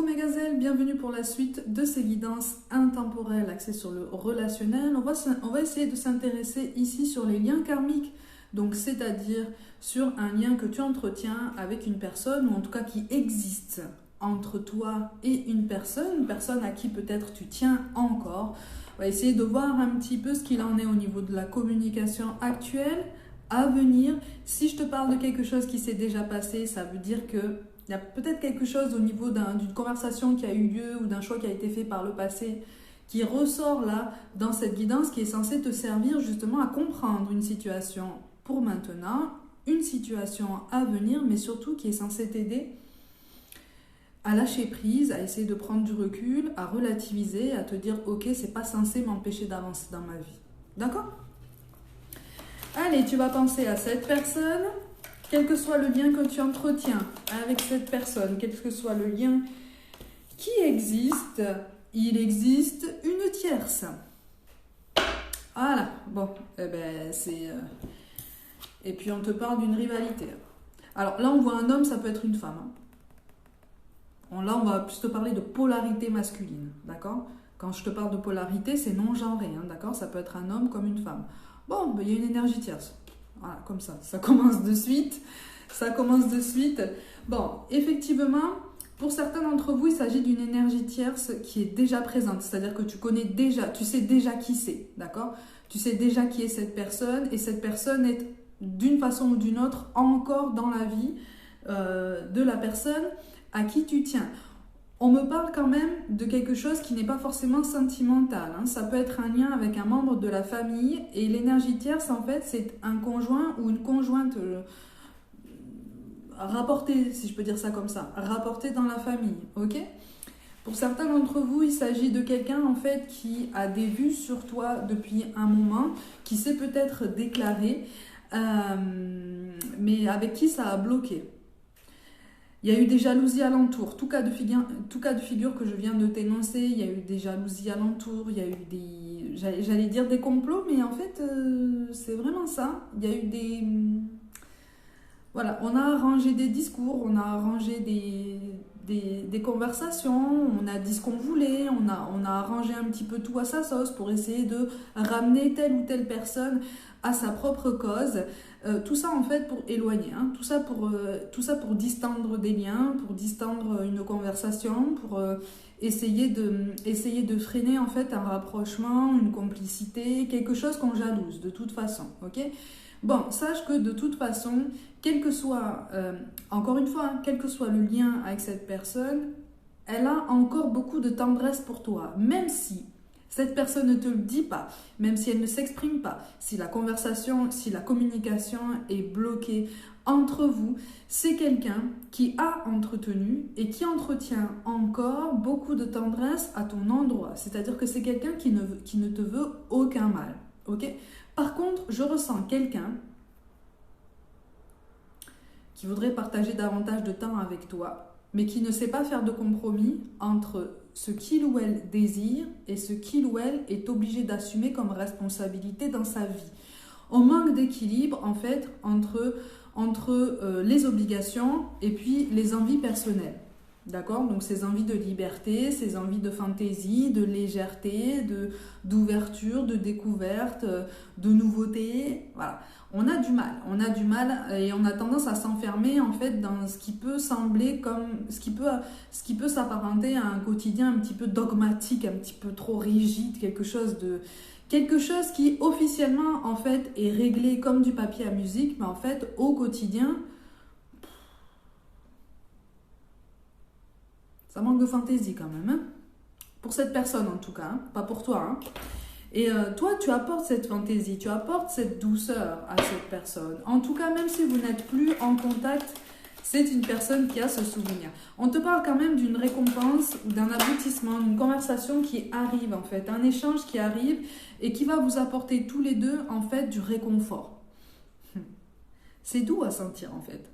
mes gazelles, bienvenue pour la suite de ces guidances intemporelles axées sur le relationnel. On va essayer de s'intéresser ici sur les liens karmiques, donc c'est-à-dire sur un lien que tu entretiens avec une personne, ou en tout cas qui existe entre toi et une personne à qui peut-être tu tiens encore. On va essayer de voir un petit peu ce qu'il en est au niveau de la communication actuelle, à venir. Si je te parle de quelque chose qui s'est déjà passé, ça veut dire que il y a peut-être quelque chose au niveau d'une conversation qui a eu lieu ou d'un choix qui a été fait par le passé qui ressort là dans cette guidance qui est censée te servir justement à comprendre une situation pour maintenant, une situation à venir, mais surtout qui est censée t'aider à lâcher prise, à essayer de prendre du recul, à relativiser, à te dire ok, c'est pas censé m'empêcher d'avancer dans ma vie. D'accord ? Allez, tu vas penser à cette personne. Quel que soit le lien que tu entretiens avec cette personne, quel que soit le lien qui existe, il existe une tierce. Voilà, bon, et puis on te parle d'une rivalité. Alors là, on voit un homme, ça peut être une femme. Là, on va plus te parler de polarité masculine, d'accord ? Quand je te parle de polarité, c'est non-genré, d'accord ? Ça peut être un homme comme une femme. Bon, il y a une énergie tierce. Voilà, comme ça commence de suite. Bon, effectivement, pour certains d'entre vous, il s'agit d'une énergie tierce qui est déjà présente. C'est-à-dire que tu sais déjà qui c'est, d'accord ? Tu sais déjà qui est cette personne et cette personne est d'une façon ou d'une autre encore dans la vie de la personne à qui tu tiens. On me parle quand même de quelque chose qui n'est pas forcément sentimental. Ça peut être un lien avec un membre de la famille. Et l'énergie tierce, en fait, c'est un conjoint ou une conjointe rapportée, si je peux dire ça comme ça, rapportée dans la famille. Ok ? Pour certains d'entre vous, il s'agit de quelqu'un, en fait, qui a des vues sur toi depuis un moment, qui s'est peut-être déclaré, mais avec qui ça a bloqué. Il y a eu des jalousies alentour. Tout cas de figure que je viens de t'énoncer, il y a eu des jalousies alentour, il y a eu j'allais dire des complots, mais en fait, c'est vraiment ça. Il y a eu voilà, on a arrangé des discours, on a arrangé des conversations, on a dit ce qu'on voulait, on a arrangé un petit peu tout à sa sauce pour essayer de ramener telle ou telle personne à sa propre cause. Tout ça en fait pour éloigner, tout ça pour distendre des liens, pour distendre une conversation, pour essayer de freiner en fait un rapprochement, une complicité, quelque chose qu'on jalouse de toute façon, ok ? Bon, sache que de toute façon, quel que soit, encore une fois, quel que soit le lien avec cette personne, elle a encore beaucoup de tendresse pour toi, même si cette personne ne te le dit pas, même si elle ne s'exprime pas, si la communication est bloquée entre vous, c'est quelqu'un qui a entretenu et qui entretient encore beaucoup de tendresse à ton endroit. C'est-à-dire que c'est quelqu'un qui ne te veut aucun mal. Ok ? Par contre, je ressens quelqu'un qui voudrait partager davantage de temps avec toi, mais qui ne sait pas faire de compromis entre ce qu'il ou elle désire et ce qu'il ou elle est obligé d'assumer comme responsabilité dans sa vie. On manque d'équilibre en fait entre les obligations et puis les envies personnelles. D'accord ? Donc ces envies de liberté, ces envies de fantaisie, de légèreté, d'ouverture, de découverte, de nouveauté. Voilà. On a du mal et on a tendance à s'enfermer en fait dans ce qui peut sembler comme ce qui peut s'apparenter à un quotidien un petit peu dogmatique, un petit peu trop rigide, quelque chose qui officiellement en fait est réglé comme du papier à musique, mais en fait au quotidien ça manque de fantaisie quand même, pour cette personne en tout cas, pas pour toi. Et toi, tu apportes cette fantaisie, tu apportes cette douceur à cette personne. En tout cas, même si vous n'êtes plus en contact, c'est une personne qui a ce souvenir. On te parle quand même d'une récompense, d'un aboutissement, d'une conversation qui arrive en fait, un échange qui arrive et qui va vous apporter tous les deux en fait du réconfort. C'est doux à sentir en fait.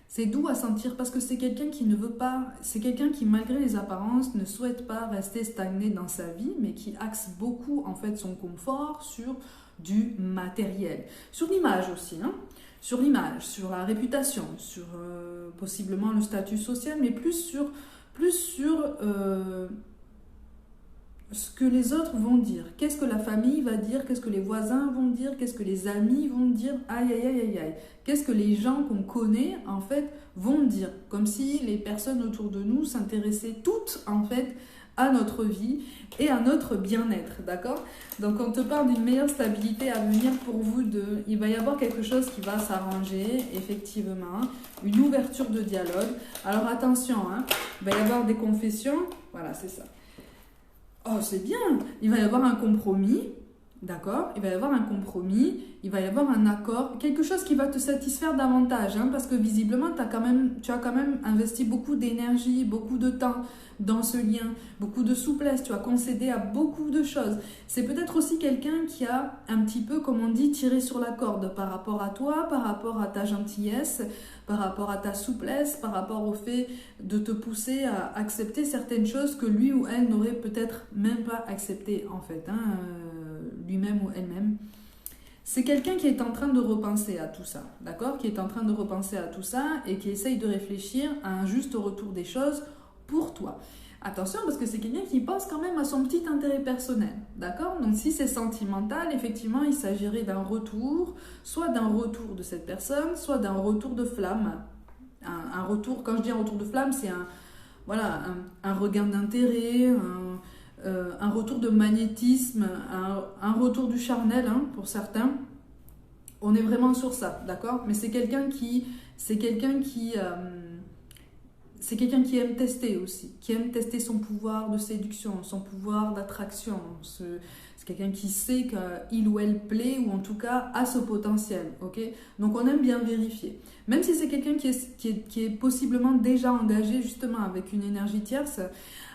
C'est doux à sentir parce que c'est quelqu'un qui ne veut pas, c'est quelqu'un qui malgré les apparences ne souhaite pas rester stagné dans sa vie, mais qui axe beaucoup en fait son confort sur du matériel, sur l'image aussi, sur l'image, sur la réputation, sur possiblement le statut social, mais plus plus sur ce que les autres vont dire. Qu'est-ce que la famille va dire? Qu'est-ce que les voisins vont dire? Qu'est-ce que les amis vont dire? Aïe, aïe, aïe, aïe, aïe. Qu'est-ce que les gens qu'on connaît, en fait, vont dire? Comme si les personnes autour de nous s'intéressaient toutes, en fait, à notre vie et à notre bien-être, d'accord? Donc, on te parle d'une meilleure stabilité à venir pour vous deux. Il va y avoir quelque chose qui va s'arranger, effectivement, une ouverture de dialogue. Alors, attention, hein, il va y avoir des confessions. Voilà, c'est ça. Oh, c'est bien. Il va y avoir un compromis, d'accord? Il va y avoir un compromis, il va y avoir un accord, quelque chose qui va te satisfaire davantage, hein, parce que visiblement, tu as quand même investi beaucoup d'énergie, beaucoup de temps dans ce lien, beaucoup de souplesse, tu as concédé à beaucoup de choses. C'est peut-être aussi quelqu'un qui a un petit peu, comme on dit, tiré sur la corde par rapport à toi, par rapport à ta gentillesse, par rapport à ta souplesse, par rapport au fait de te pousser à accepter certaines choses que lui ou elle n'aurait peut-être même pas acceptées en fait, hein, lui-même ou elle-même. C'est quelqu'un qui est en train de repenser à tout ça, d'accord? Qui est en train de repenser à tout ça et qui essaye de réfléchir à un juste retour des choses pour toi. Attention, parce que c'est quelqu'un qui pense quand même à son petit intérêt personnel, d'accord? Donc si c'est sentimental, effectivement, il s'agirait d'un retour, soit d'un retour de cette personne, soit d'un retour de flamme. Un retour, quand je dis un retour de flamme, c'est un regain d'intérêt, un retour de magnétisme, un retour du charnel, hein, pour certains. On est vraiment sur ça, d'accord? Mais c'est quelqu'un qui aime tester aussi, qui aime tester son pouvoir de séduction, son pouvoir d'attraction. C'est quelqu'un qui sait qu'il ou elle plaît, ou en tout cas a ce potentiel, ok? Donc on aime bien vérifier. Même si c'est quelqu'un qui est possiblement déjà engagé justement avec une énergie tierce.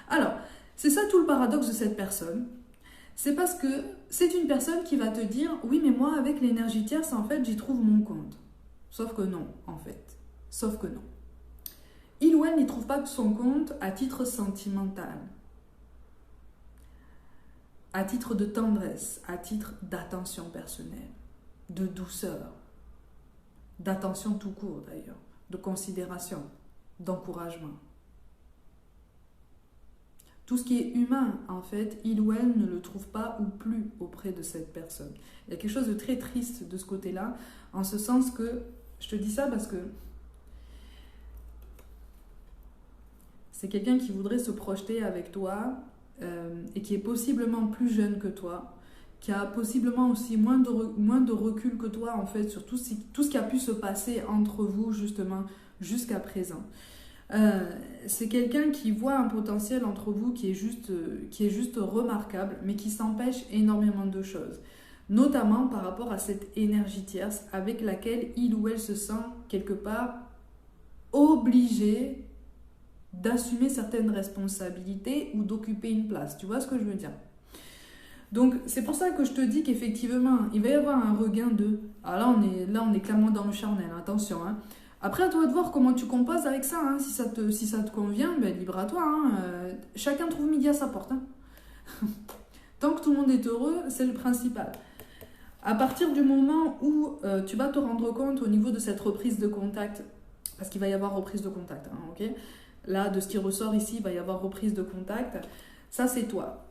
Alors, c'est ça tout le paradoxe de cette personne. C'est parce que c'est une personne qui va te dire « Oui, mais moi, avec l'énergie tierce, en fait, j'y trouve mon compte. » Sauf que non, en fait. Sauf que non. Il ou elle n'y trouve pas son compte à titre sentimental, à titre de tendresse, à titre d'attention personnelle, de douceur, d'attention tout court d'ailleurs, de considération, d'encouragement. Tout ce qui est humain, en fait, il ou elle ne le trouve pas ou plus auprès de cette personne. Il y a quelque chose de très triste de ce côté-là, en ce sens que, je te dis ça parce que c'est quelqu'un qui voudrait se projeter avec toi et qui est possiblement plus jeune que toi, qui a possiblement aussi moins de recul que toi, en fait, sur tout ce qui a pu se passer entre vous, justement, jusqu'à présent. C'est quelqu'un qui voit un potentiel entre vous qui est juste remarquable, mais qui s'empêche énormément de choses. Notamment par rapport à cette énergie tierce avec laquelle il ou elle se sent quelque part obligé d'assumer certaines responsabilités ou d'occuper une place. Tu vois ce que je veux dire? Donc, c'est pour ça que je te dis qu'effectivement, il va y avoir un regain de... Alors là, on est clairement dans le charnel, attention, hein. Après, à toi de voir comment tu composes avec ça, hein. Si ça te convient, ben, libre à toi, hein. Chacun trouve midi à sa porte, hein. Tant que tout le monde est heureux, c'est le principal. À partir du moment où tu vas te rendre compte au niveau de cette reprise de contact, parce qu'il va y avoir reprise de contact, hein, ok? Là, de ce qui ressort ici, il va y avoir reprise de contact. Ça, c'est toi.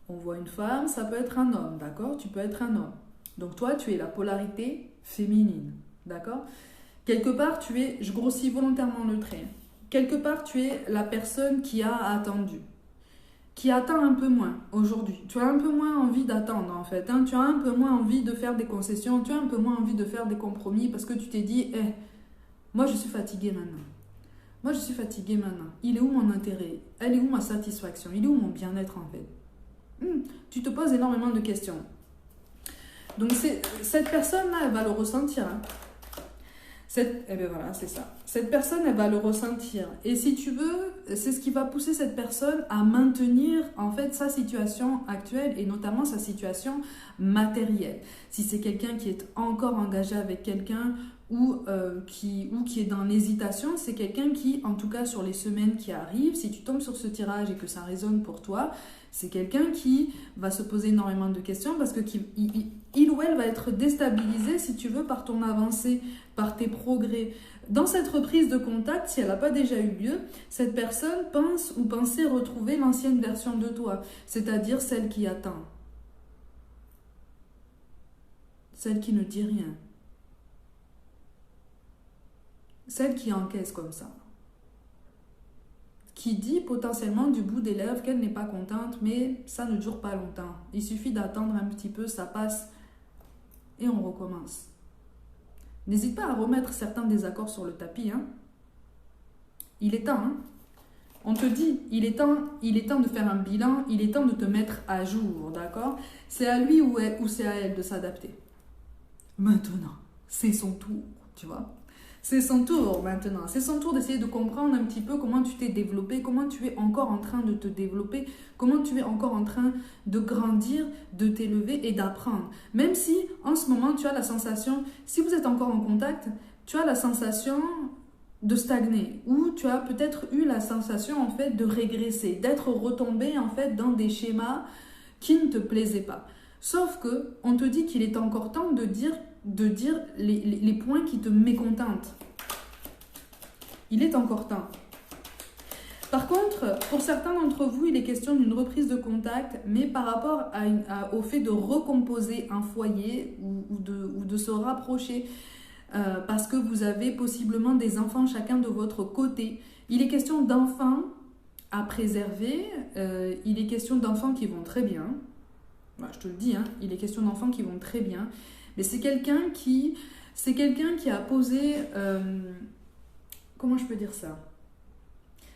On voit une femme, ça peut être un homme, d'accord? Tu peux être un homme. Donc toi, tu es la polarité féminine, d'accord? Quelque part, je grossis volontairement le trait, quelque part, tu es la personne qui a attendu, qui attend un peu moins aujourd'hui. Tu as un peu moins envie d'attendre, en fait, hein? Tu as un peu moins envie de faire des concessions, tu as un peu moins envie de faire des compromis parce que tu t'es dit, moi, je suis fatiguée maintenant. Moi, je suis fatiguée maintenant. Il est où mon intérêt? Elle est où ma satisfaction? Il est où mon bien-être, en fait? Tu te poses énormément de questions. Donc, cette personne-là, elle va le ressentir, hein. Eh bien voilà, c'est ça. Cette personne, elle va le ressentir. Et si tu veux, c'est ce qui va pousser cette personne à maintenir en fait sa situation actuelle et notamment sa situation matérielle. Si c'est quelqu'un qui est encore engagé avec quelqu'un ou qui est dans l'hésitation, c'est quelqu'un qui, en tout cas sur les semaines qui arrivent, si tu tombes sur ce tirage et que ça résonne pour toi, c'est quelqu'un qui va se poser énormément de questions parce que il ou elle va être déstabilisé, si tu veux, par ton avancée, par tes progrès, Dans cette reprise de contact, si elle n'a pas déjà eu lieu, cette personne pense ou pensait retrouver l'ancienne version de toi, c'est-à-dire celle qui attend, celle qui ne dit rien, celle qui encaisse comme ça, qui dit potentiellement du bout des lèvres qu'elle n'est pas contente, mais ça ne dure pas longtemps. Il suffit d'attendre un petit peu, ça passe et on recommence. N'hésite pas à remettre certains désaccords sur le tapis. Hein. Il est temps. Hein. On te dit, il est temps de faire un bilan, il est temps de te mettre à jour, d'accord? C'est à lui ou c'est à elle de s'adapter. Maintenant, c'est son tour, tu vois? C'est son tour maintenant. C'est son tour d'essayer de comprendre un petit peu comment tu t'es développé, comment tu es encore en train de te développer, comment tu es encore en train de grandir, de t'élever et d'apprendre. Même si en ce moment tu as la sensation, si vous êtes encore en contact, tu as la sensation de stagner ou tu as peut-être eu la sensation en fait de régresser, d'être retombé en fait dans des schémas qui ne te plaisaient pas. Sauf que on te dit qu'il est encore temps de dire les points qui te mécontentent. Il est encore temps. Par contre, pour certains d'entre vous, il est question d'une reprise de contact, mais par rapport au fait de recomposer un foyer ou de se rapprocher, parce que vous avez possiblement des enfants chacun de votre côté. Il est question d'enfants à préserver, il est question d'enfants qui vont très bien. Je te le dis, hein, il est question d'enfants qui vont très bien. Mais c'est quelqu'un qui a posé... comment je peux dire ça?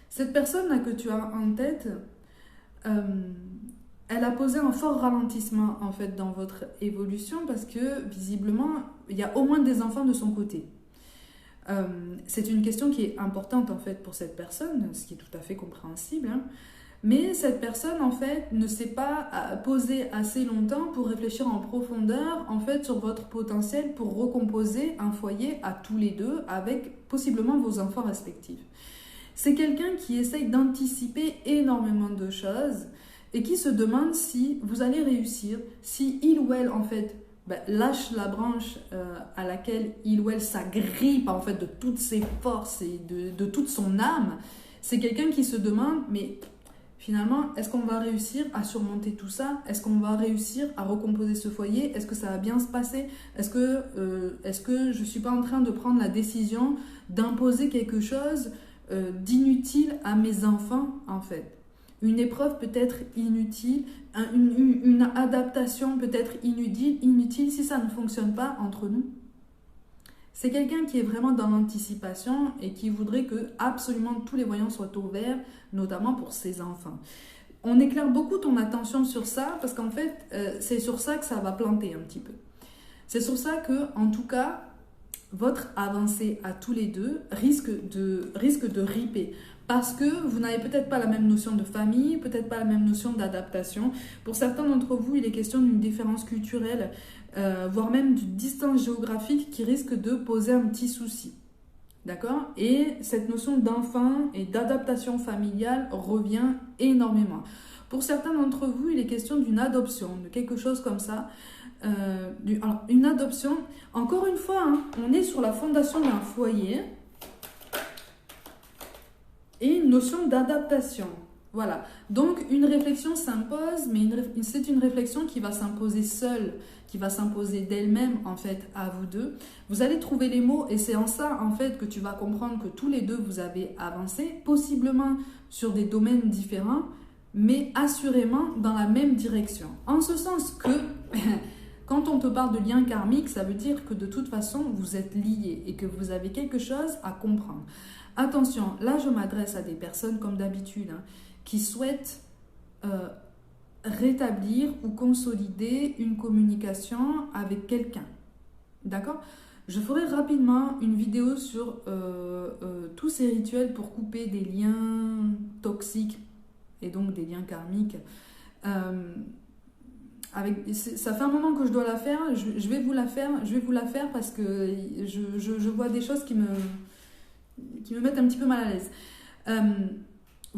Cette personne-là que tu as en tête, elle a posé un fort ralentissement en fait dans votre évolution parce que visiblement, il y a au moins des enfants de son côté. C'est une question qui est importante en fait pour cette personne, ce qui est tout à fait compréhensible, hein. Mais cette personne, en fait, ne s'est pas posée assez longtemps pour réfléchir en profondeur, en fait, sur votre potentiel pour recomposer un foyer à tous les deux avec possiblement vos enfants respectifs. C'est quelqu'un qui essaye d'anticiper énormément de choses et qui se demande si vous allez réussir, si il ou elle, en fait, lâche la branche à laquelle il ou elle s'agrippe, en fait, de toutes ses forces et de toute son âme. C'est quelqu'un qui se demande, mais... Finalement, est-ce qu'on va réussir à surmonter tout ça? Est-ce qu'on va réussir à recomposer ce foyer? Est-ce que ça va bien se passer? Est-ce que je ne suis pas en train de prendre la décision d'imposer quelque chose d'inutile à mes enfants, en fait? Une épreuve peut-être inutile, une adaptation peut-être inutile si ça ne fonctionne pas entre nous. C'est quelqu'un qui est vraiment dans l'anticipation et qui voudrait que absolument tous les voyants soient ouverts, notamment pour ses enfants. On éclaire beaucoup ton attention sur ça parce qu'en fait, c'est sur ça que ça va planter un petit peu. C'est sur ça que, en tout cas, votre avancée à tous les deux risque de ripper. Parce que vous n'avez peut-être pas la même notion de famille, peut-être pas la même notion d'adaptation. Pour certains d'entre vous, il est question d'une différence culturelle, voire même d'une distance géographique qui risque de poser un petit souci. D'accord? Et cette notion d'enfant et d'adaptation familiale revient énormément. Pour certains d'entre vous, il est question d'une adoption, de quelque chose comme ça. Alors, une adoption, encore une fois, hein, on est sur la fondation d'un foyer et une notion d'adaptation. Voilà. Donc, une réflexion s'impose, mais c'est une réflexion qui va s'imposer seule, qui va s'imposer d'elle-même, en fait, à vous deux. Vous allez trouver les mots et c'est en ça, en fait, que tu vas comprendre que tous les deux, vous avez avancé, possiblement sur des domaines différents, mais assurément dans la même direction. En ce sens que, quand on te parle de lien karmique, ça veut dire que de toute façon, vous êtes liés et que vous avez quelque chose à comprendre. Attention, là, je m'adresse à des personnes, comme d'habitude, hein, qui souhaitent rétablir ou consolider une communication avec quelqu'un. D'accord? Je ferai rapidement une vidéo sur tous ces rituels pour couper des liens toxiques et donc des liens karmiques. Ça fait un moment que je dois la faire, je vais vous la faire parce que je vois des choses qui me mettent un petit peu mal à l'aise.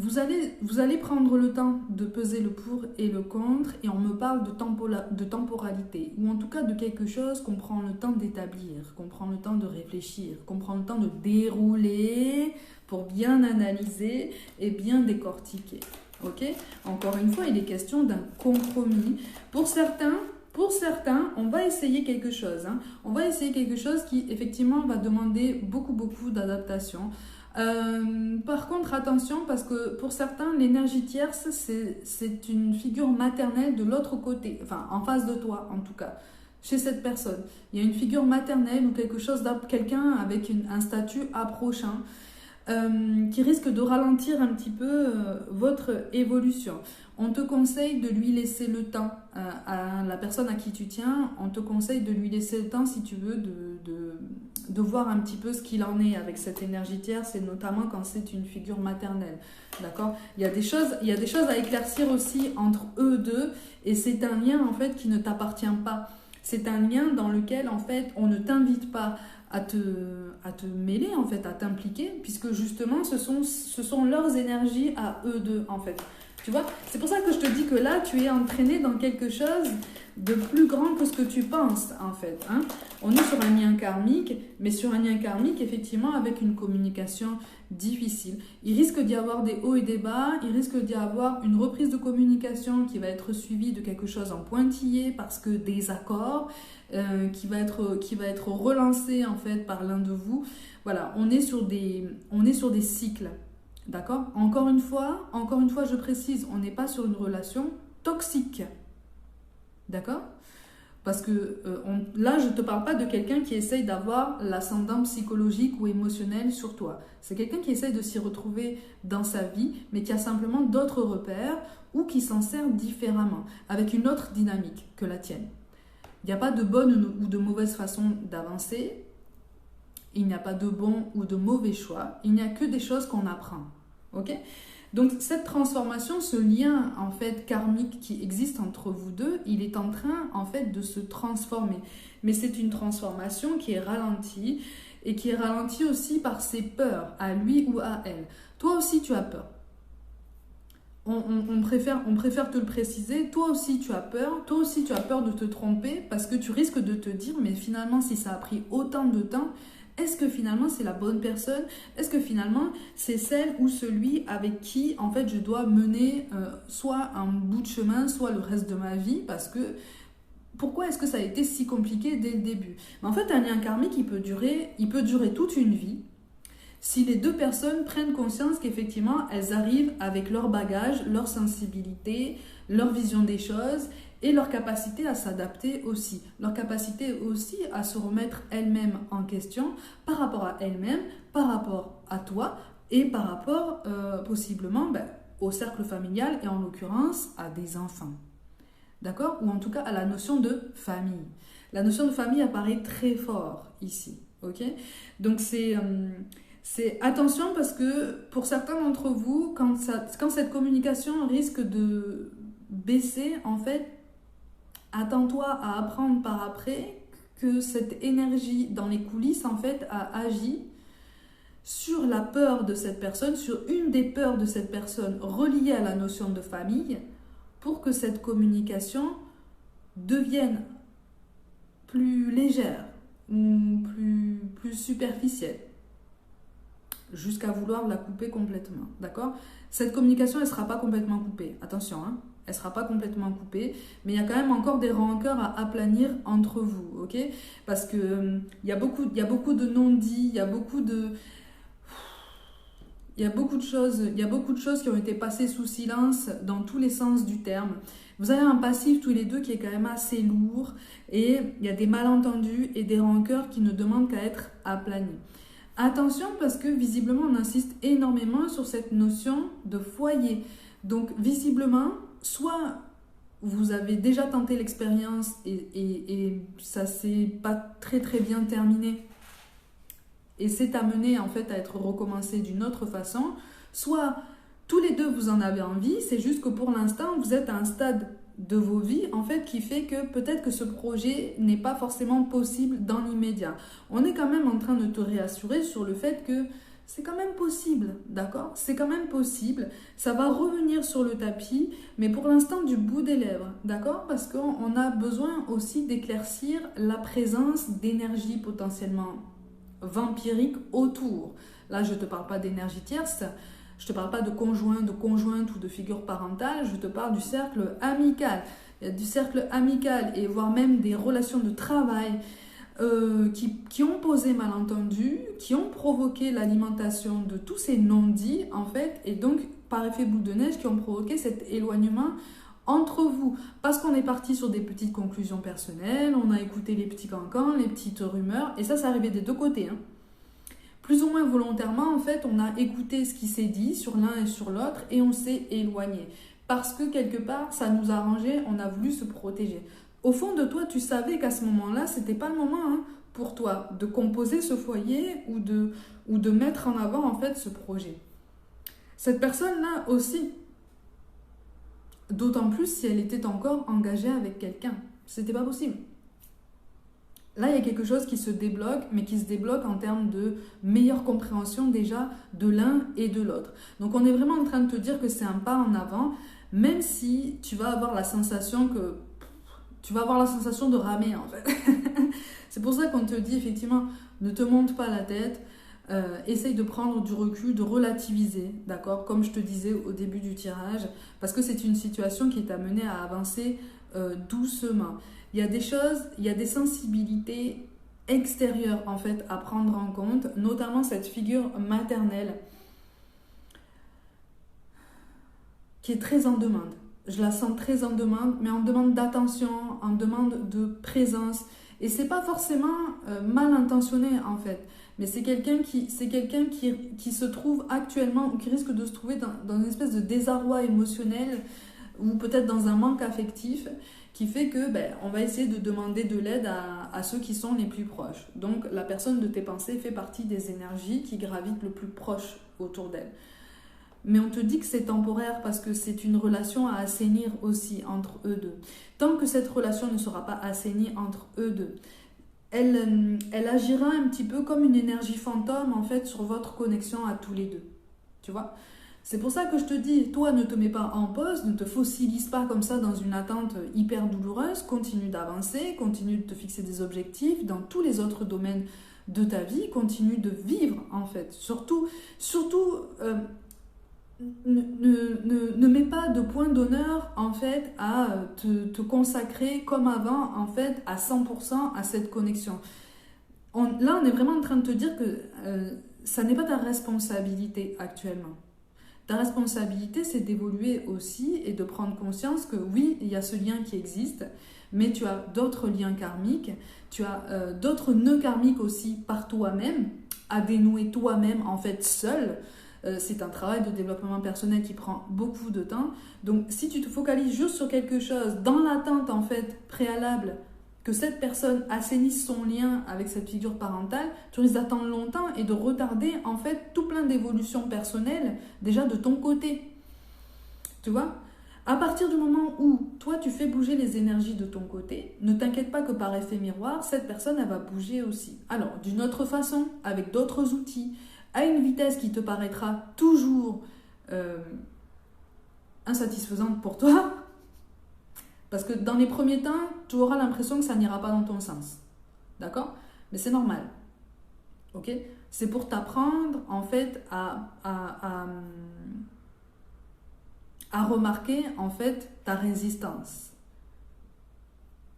vous allez prendre le temps de peser le pour et le contre et on me parle de temporalité ou en tout cas de quelque chose qu'on prend le temps d'établir, qu'on prend le temps de réfléchir, qu'on prend le temps de dérouler pour bien analyser et bien décortiquer. Ok ? Encore une fois, il est question d'un compromis. Pour certains, on va essayer quelque chose. On va essayer quelque chose qui effectivement va demander beaucoup d'adaptation. Par contre, attention, parce que pour certains, l'énergie tierce, c'est une figure maternelle de l'autre côté, enfin en face de toi en tout cas, chez cette personne. Il y a une figure maternelle ou quelque chose, quelqu'un avec un statut approchant qui risque de ralentir un petit peu votre évolution. On te conseille de lui laisser le temps à la personne à qui tu tiens, on te conseille de lui laisser le temps si tu veux de voir un petit peu ce qu'il en est avec cette énergie tierce et notamment quand c'est une figure maternelle. D'accord ? Il y a des choses à éclaircir aussi entre eux deux et c'est un lien en fait qui ne t'appartient pas. C'est un lien dans lequel en fait on ne t'invite pas à te mêler en fait, à t'impliquer puisque justement ce sont leurs énergies à eux deux en fait. Tu vois, c'est pour ça que je te dis que là, tu es entraîné dans quelque chose de plus grand que ce que tu penses, en fait. On est sur un lien karmique, mais sur un lien karmique, effectivement, avec une communication difficile. Il risque d'y avoir des hauts et des bas, il risque d'y avoir une reprise de communication qui va être suivie de quelque chose en pointillé parce que des accords qui va être relancé, en fait, par l'un de vous. Voilà, on est sur des cycles. D'accord ? Encore une fois, je précise, on n'est pas sur une relation toxique. D'accord ? Parce que là, je ne te parle pas de quelqu'un qui essaye d'avoir l'ascendant psychologique ou émotionnel sur toi. C'est quelqu'un qui essaye de s'y retrouver dans sa vie, mais qui a simplement d'autres repères ou qui s'en sert différemment, avec une autre dynamique que la tienne. Il n'y a pas de bonne ou de mauvaise façon d'avancer. Il n'y a pas de bon ou de mauvais choix. Il n'y a que des choses qu'on apprend. Ok ? Donc cette transformation, ce lien en fait karmique qui existe entre vous deux, il est en train en fait de se transformer. Mais c'est une transformation qui est ralentie et qui est ralentie aussi par ses peurs, à lui ou à elle. Toi aussi tu as peur. On préfère te le préciser. Toi aussi tu as peur. Toi aussi tu as peur de te tromper parce que tu risques de te dire mais finalement si ça a pris autant de temps, est-ce que finalement c'est la bonne personne? Est-ce que finalement c'est celle ou celui avec qui en fait je dois mener soit un bout de chemin, soit le reste de ma vie? Parce que pourquoi est-ce que ça a été si compliqué dès le début? Mais en fait un lien karmique il peut durer toute une vie si les deux personnes prennent conscience qu'effectivement elles arrivent avec leur bagage, leur sensibilité, leur vision des choses et leur capacité à s'adapter aussi, leur capacité aussi à se remettre elles-mêmes en question par rapport à elles-mêmes, par rapport à toi et par rapport possiblement au cercle familial et en l'occurrence à des enfants. D'accord ? Ou en tout cas à la notion de famille. La notion de famille apparaît très fort ici. Ok ? Donc c'est attention parce que pour certains d'entre vous, quand cette communication risque de baisser, en fait, attends-toi à apprendre par après que cette énergie dans les coulisses, en fait, a agi sur la peur de cette personne, sur une des peurs de cette personne reliée à la notion de famille, pour que cette communication devienne plus légère ou plus superficielle, jusqu'à vouloir la couper complètement, d'accord ? Cette communication, elle ne sera pas complètement coupée, attention, elle ne sera pas complètement coupée, mais il y a quand même encore des rancœurs à aplanir entre vous, ok ? Parce que il y a beaucoup de non-dits, il y a beaucoup de choses qui ont été passées sous silence dans tous les sens du terme. Vous avez un passif tous les deux qui est quand même assez lourd et il y a des malentendus et des rancœurs qui ne demandent qu'à être aplanis. Attention parce que visiblement on insiste énormément sur cette notion de foyer. Donc visiblement, soit vous avez déjà tenté l'expérience et ça s'est pas très très bien terminé et c'est amené en fait à être recommencé d'une autre façon, soit tous les deux vous en avez envie, c'est juste que pour l'instant vous êtes à un stade de vos vies en fait qui fait que peut-être que ce projet n'est pas forcément possible dans l'immédiat. On est quand même en train de te réassurer sur le fait que c'est quand même possible, d'accord? C'est quand même possible. Ça va revenir sur le tapis, mais pour l'instant du bout des lèvres, d'accord? Parce qu'on a besoin aussi d'éclaircir la présence d'énergie potentiellement vampirique autour. Là, je ne te parle pas d'énergie tierce, je ne te parle pas de conjoint, de conjointe ou de figure parentale, je te parle du cercle amical. Il y a du cercle amical et voire même des relations de travail qui ont posé malentendu, qui ont provoqué l'alimentation de tous ces non-dits, en fait, et donc, par effet boule de neige, qui ont provoqué cet éloignement entre vous. Parce qu'on est parti sur des petites conclusions personnelles, on a écouté les petits cancans, les petites rumeurs, et ça arrivait des deux côtés, hein. Plus ou moins volontairement, en fait, on a écouté ce qui s'est dit sur l'un et sur l'autre, et on s'est éloigné. Parce que, quelque part, ça nous a arrangé, on a voulu se protéger. Au fond de toi, tu savais qu'à ce moment-là, c'était pas le moment, hein, pour toi de composer ce foyer ou de mettre en avant, en fait, ce projet. Cette personne-là aussi, d'autant plus si elle était encore engagée avec quelqu'un. C'était pas possible. Là, il y a quelque chose qui se débloque, mais qui se débloque en termes de meilleure compréhension déjà de l'un et de l'autre. Donc, on est vraiment en train de te dire que c'est un pas en avant, même si tu vas avoir la sensation de ramer, en fait. C'est pour ça qu'on te dit, effectivement, ne te monte pas la tête, essaye de prendre du recul, de relativiser, d'accord? Comme je te disais au début du tirage, parce que c'est une situation qui t'a mené à avancer doucement. Il y a des choses, il y a des sensibilités extérieures, en fait, à prendre en compte, notamment cette figure maternelle qui est très en demande. Je la sens très en demande, mais en demande d'attention, en demande de présence. Et c'est pas forcément mal intentionné, en fait. Mais c'est quelqu'un qui se trouve actuellement, ou qui risque de se trouver dans une espèce de désarroi émotionnel, ou peut-être dans un manque affectif, qui fait que on va essayer de demander de l'aide à ceux qui sont les plus proches. Donc la personne de tes pensées fait partie des énergies qui gravitent le plus proche autour d'elle. Mais on te dit que c'est temporaire parce que c'est une relation à assainir aussi entre eux deux. Tant que cette relation ne sera pas assainie entre eux deux, elle agira un petit peu comme une énergie fantôme, en fait, sur votre connexion à tous les deux. Tu vois ? C'est pour ça que je te dis, toi, ne te mets pas en pause, ne te fossilise pas comme ça dans une attente hyper douloureuse, continue d'avancer, continue de te fixer des objectifs dans tous les autres domaines de ta vie, continue de vivre, en fait. Surtout, ne mets pas de point d'honneur, en fait, à te consacrer comme avant, en fait, à 100% à cette connexion. Là, on est vraiment en train de te dire que ça n'est pas ta responsabilité actuellement. Ta responsabilité, c'est d'évoluer aussi et de prendre conscience que oui, il y a ce lien qui existe, mais tu as d'autres liens karmiques, tu as d'autres nœuds karmiques aussi par toi-même, à dénouer toi-même, en fait, seul. C'est un travail de développement personnel qui prend beaucoup de temps. Donc, si tu te focalises juste sur quelque chose, dans l'attente, en fait, préalable, que cette personne assainisse son lien avec cette figure parentale, tu risques d'attendre longtemps et de retarder, en fait, tout plein d'évolutions personnelles, déjà de ton côté. Tu vois ? À partir du moment où toi, tu fais bouger les énergies de ton côté, ne t'inquiète pas que par effet miroir, cette personne, elle va bouger aussi. Alors, d'une autre façon, avec d'autres outils, à une vitesse qui te paraîtra toujours insatisfaisante pour toi, parce que dans les premiers temps, tu auras l'impression que ça n'ira pas dans ton sens. D'accord ? Mais c'est normal. Ok ? C'est pour t'apprendre, en fait, à remarquer, en fait, ta résistance.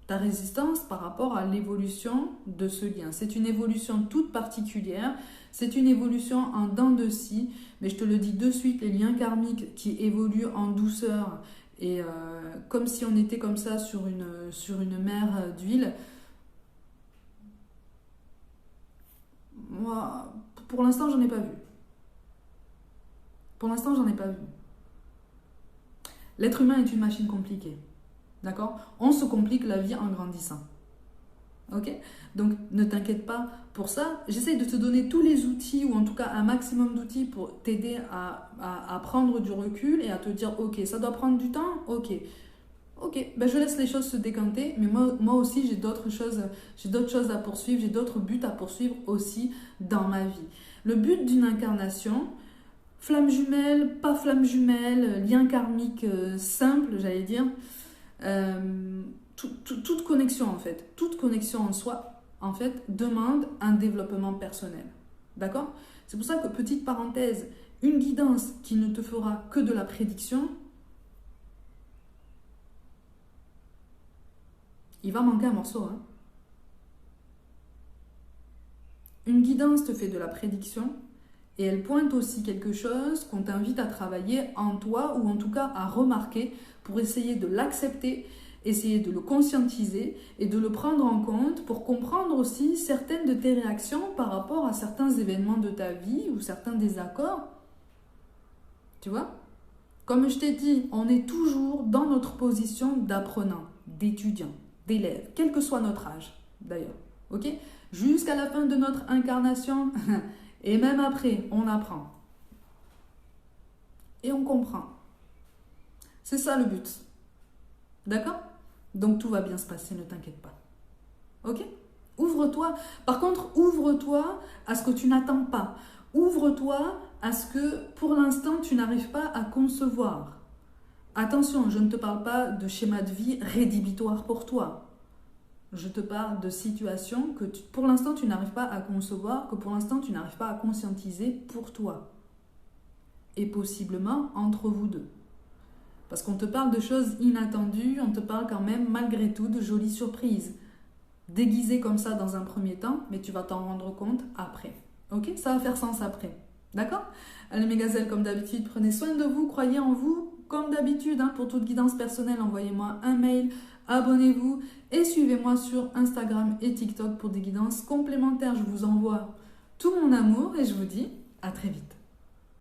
Ta résistance par rapport à l'évolution de ce lien. C'est une évolution toute particulière. C'est une évolution en dents de scie. Mais je te le dis de suite, les liens karmiques qui évoluent en douceur, et comme si on était comme ça sur une mer d'huile. Moi, pour l'instant, j'en ai pas vu. Pour l'instant, j'en ai pas vu. L'être humain est une machine compliquée. D'accord ? On se complique la vie en grandissant. Ok ? Donc, ne t'inquiète pas pour ça. J'essaye de te donner tous les outils, ou en tout cas un maximum d'outils pour t'aider à prendre du recul et à te dire, ok, ça doit prendre du temps, ok, je laisse les choses se décanter, mais moi aussi j'ai d'autres choses à poursuivre, j'ai d'autres buts à poursuivre aussi dans ma vie. Le but d'une incarnation, flamme jumelle, pas flamme jumelle, lien karmique simple, j'allais dire, toute connexion en fait, toute connexion en soi, en fait, demande un développement personnel. D'accord? C'est pour ça que, petite parenthèse, une guidance qui ne te fera que de la prédiction, il va manquer un morceau. Hein. Une guidance te fait de la prédiction et elle pointe aussi quelque chose qu'on t'invite à travailler en toi ou en tout cas à remarquer pour essayer de l'accepter, essayer de le conscientiser et de le prendre en compte pour comprendre aussi certaines de tes réactions par rapport à certains événements de ta vie ou certains désaccords. Tu vois? Comme je t'ai dit, on est toujours dans notre position d'apprenant, d'étudiant, d'élève, quel que soit notre âge d'ailleurs. Ok? Jusqu'à la fin de notre incarnation et même après, on apprend. Et on comprend. C'est ça le but. D'accord? Donc tout va bien se passer, ne t'inquiète pas. Ok? Ouvre-toi. Par contre, ouvre-toi à ce que tu n'attends pas. Ouvre-toi à ce que pour l'instant tu n'arrives pas à concevoir. Attention, je ne te parle pas de schéma de vie rédhibitoire pour toi. Je te parle de situations que pour l'instant tu n'arrives pas à concevoir, que pour l'instant tu n'arrives pas à conscientiser pour toi. Et possiblement entre vous deux. Parce qu'on te parle de choses inattendues, on te parle quand même malgré tout de jolies surprises. Déguisées comme ça dans un premier temps, mais tu vas t'en rendre compte après. Ok? Ça va faire sens après. D'accord? Allez mes gazelles, comme d'habitude, prenez soin de vous, croyez en vous. Comme d'habitude, pour toute guidance personnelle, envoyez-moi un mail, abonnez-vous et suivez-moi sur Instagram et TikTok pour des guidances complémentaires. Je vous envoie tout mon amour et je vous dis à très vite.